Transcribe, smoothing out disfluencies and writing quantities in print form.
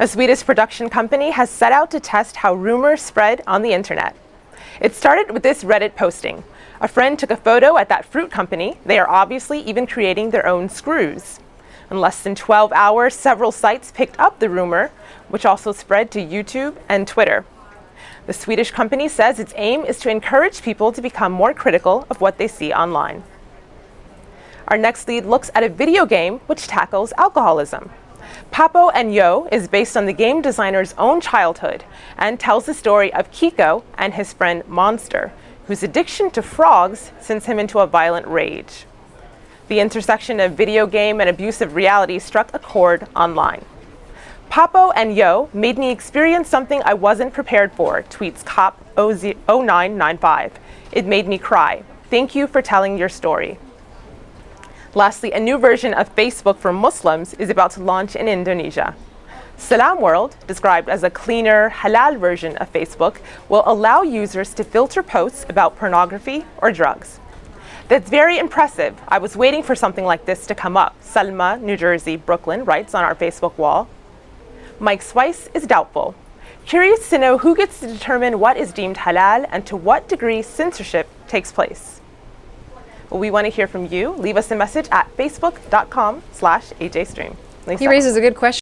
A Swedish production company has set out to test how rumors spread on the internet. It started with this Reddit posting. A friend took a photo at that fruit company. They are obviously even creating their own screws. In less than 12 hours, several sites picked up the rumor, which also spread to YouTube and Twitter. The Swedish company says its aim is to encourage people to become more critical of what they see online. Our next lead looks at a video game which tackles alcoholism. Papo and Yo is based on the game designer's own childhood and tells the story of Kiko and his friend Monster, whose addiction to frogs sends him into a violent rage. The intersection of video game and abusive reality struck a chord online. Papo and Yo made me experience something I wasn't prepared for, tweets Cop0995. It made me cry. Thank you for telling your story. Lastly, a new version of Facebook for Muslims is about to launch in Indonesia. Salam World, described as a cleaner, halal version of Facebook, will allow users to filter posts about pornography or drugs. That's very impressive. I was waiting for something like this to come up. Salma, New Jersey, Brooklyn, writes on our Facebook wall. Mike Swice is doubtful. Curious to know who gets to determine what is deemed halal and to what degree censorship takes place. Well, we want to hear from you. Leave us a message at facebook.com/AJStream. He raises a good question.